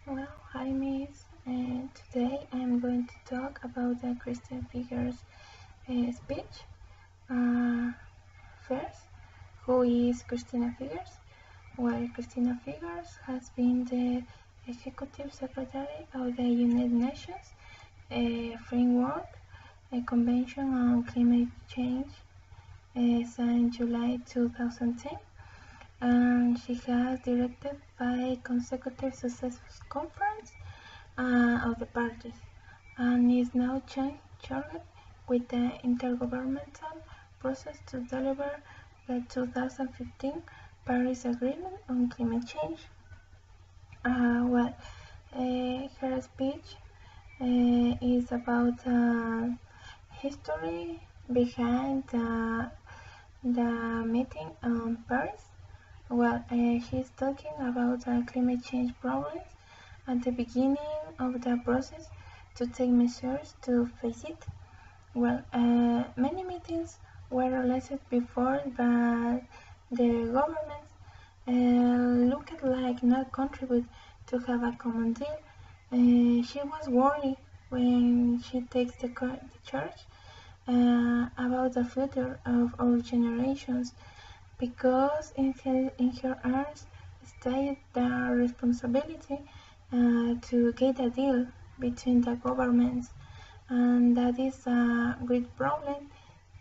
Well, hi Miss. Today I'm going to talk about the Christian Figueres speech. Uh, First, who is Christina Figueres? Well, Christina Figueres has been the Executive Secretary of the United Nations Framework Convention on Climate Change since July 2010, and she has directed 5 consecutive successful conferences of the parties, and is now charged with the intergovernmental process to deliver the 2015 Paris Agreement on climate change. Her speech is about history behind the meeting on Paris. She's talking about climate change problems at the beginning of the process to take measures to face it. Many meetings were released before, but the governments looked like not contribute to have a common deal. She was worried when she takes the charge about the future of our generations, because in her arms stayed the responsibility to get a deal between the governments, and that is a great problem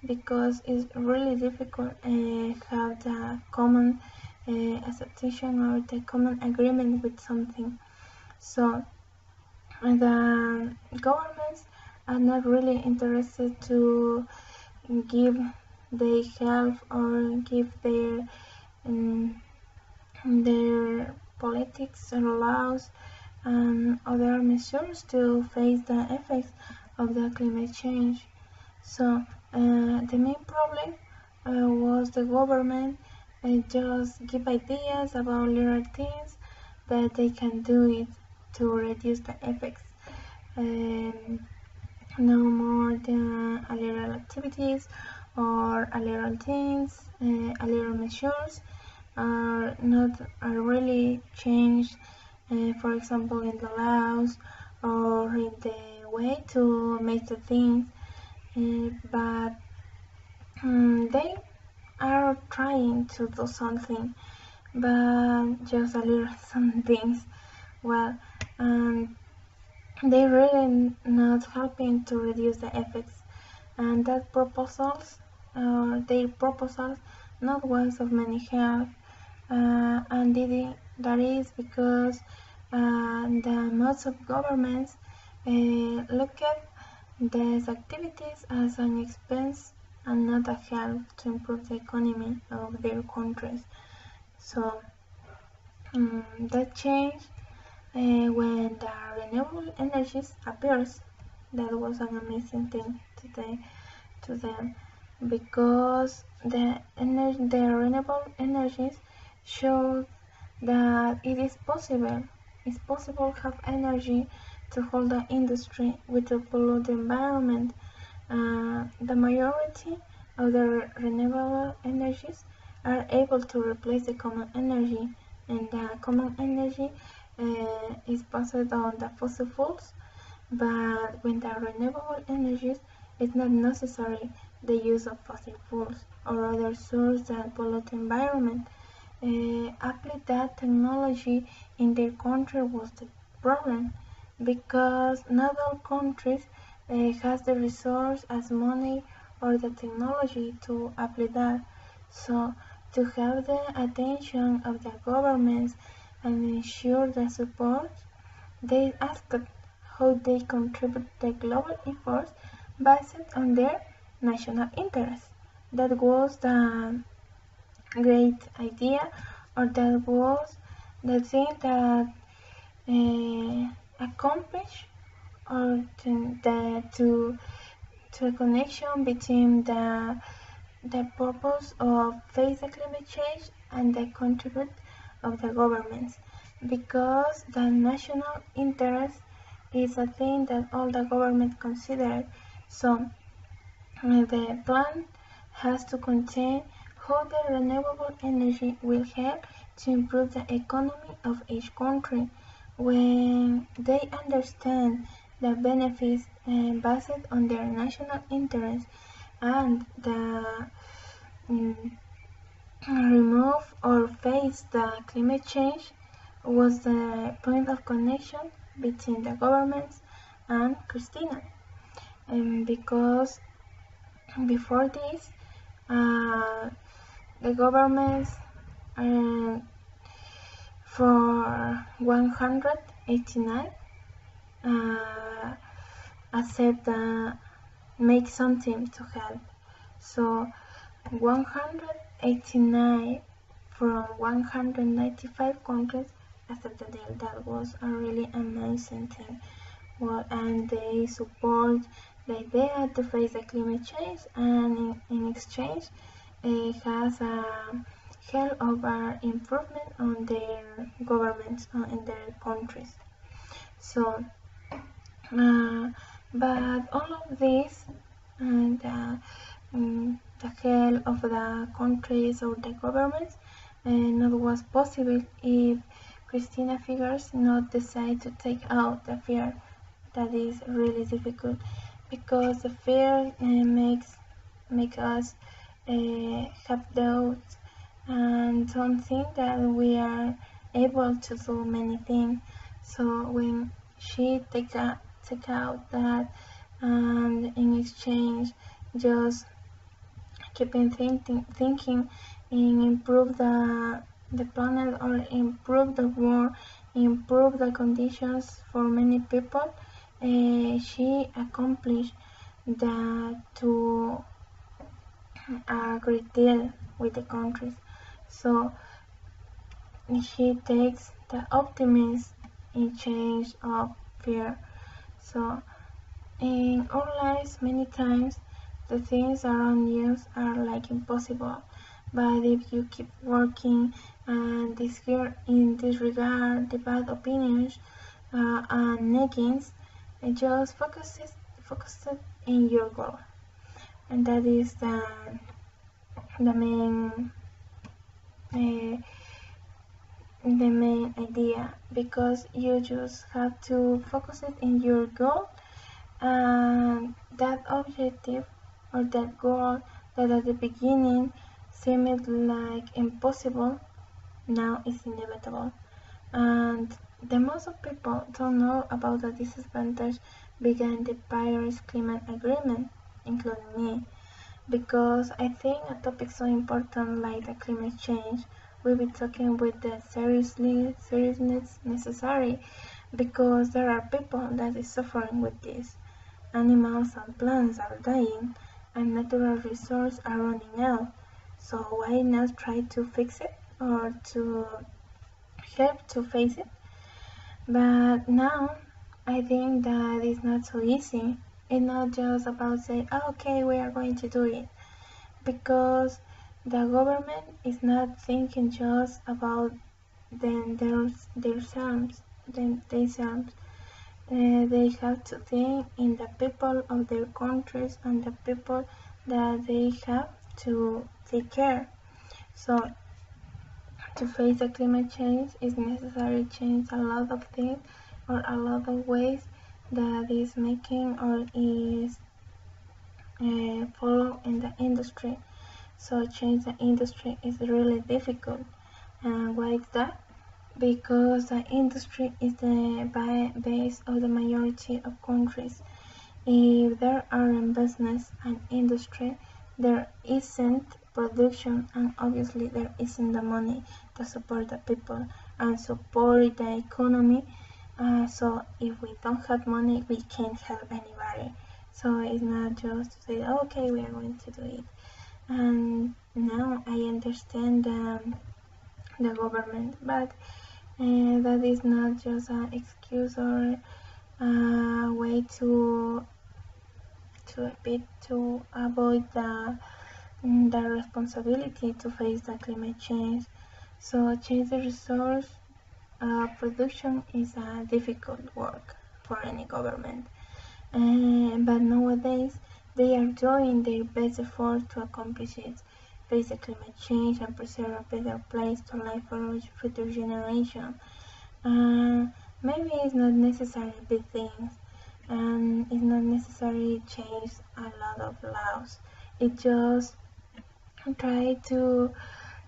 because it's really difficult have the common acceptation or the common agreement with something. So the governments are not really interested to give their help or give their politics and laws and other measures to face the effects of the climate change. So the main problem was the government just give ideas about little things, but they can do it to reduce the effects. No more than a little activities or a little things, a little measures are really changed, for example in the laws or in the way to make the things, but they are trying to do something, but just a little some things. Well, they really not helping to reduce the effects, and that proposals or their proposals not ones of many help, and that is because the most of governments look at these activities as an expense and not a help to improve the economy of their countries. So that changed when the renewable energies appears. That was an amazing thing to them, because the renewable energies showed that it is possible. It's possible to have energy to hold the industry without pollute the environment. The majority of the renewable energies are able to replace the common energy, and the common energy is based on the fossil fuels. But when the renewable energies, it's not necessary the use of fossil fuels or other sources that pollute the environment. Apply that technology in their country was the problem, because not all countries has the resource as money or the technology to apply that. So to have the attention of the governments and ensure the support, they asked how they contribute the global efforts based on their national interests. That was the great idea, or that was the thing that accomplish or to a connection between the purpose of face the climate change and the contribute of the governments, because the national interest is a thing that all the government consider. So the plan has to contain how the renewable energy will help to improve the economy of each country. when they understand the benefits based on their national interests and the remove or face the climate change was the point of connection between the governments and Christina. Because before this, the governments for 189 accept make something to help. So 189 from 195 countries accept the deal. That was a really amazing thing. Well, and they support the idea to face the climate change, and in exchange it has a help over improvement on their governments in their countries. So but all of this and the help of the countries or the governments not was possible if Christina Figueres not decide to take out the fear. That is really difficult because the fear make us have doubts and don't think that we are able to do many things. So when she take out that and in exchange just keeping thinking and improve the planet or improve the world, improve the conditions for many people, she accomplished that to a great deal with the countries. So she takes the optimism in change of fear. So in our lives, many times the things around you are like impossible, but if you keep working and disregard the bad opinions and negatives, just focus it in your goal, and that is the main idea, because you just have to focus it in your goal, and that objective or that goal that at the beginning seemed like impossible now is inevitable. And the most of people don't know about the disadvantage behind the Paris Climate Agreement, including me, because I think a topic so important like the climate change will be talking with the seriousness necessary, because there are people that is suffering with this. Animals and plants are dying and natural resources are running out. So why not try to fix it or to help to face it? But now I think that it's not so easy. It's not just about saying, oh, okay, we are going to do it, because the government is not thinking just about themselves. They have to think in the people of their countries and the people that they have to take care. So to face the climate change is necessary to change a lot of things or a lot of ways that is making or is follow in the industry. So change the industry is really difficult. And why is that? Because the industry is the base of the majority of countries. If there aren't business and industry, there isn't production, and obviously there isn't the money to support the people and support the economy. So if we don't have money, we can't help anybody. So it's not just to say, okay, we are going to do it. And now I understand the government, but that is not just an excuse or a way to avoid the responsibility to face the climate change. So change the resource production is a difficult work for any government, but nowadays they are doing their best effort to accomplish it, face the climate change and preserve a better place to live for future generations. Maybe it's not necessary big things, and it's not necessary change a lot of laws. It just try to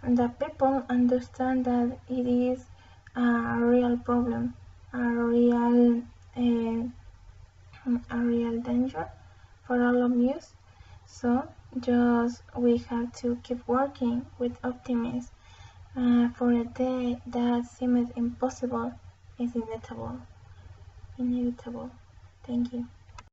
that people understand that it is a real problem, uh, a real danger for all of us. So just we have to keep working with optimism for a day that seemed impossible is inevitable. Inevitable. Thank you.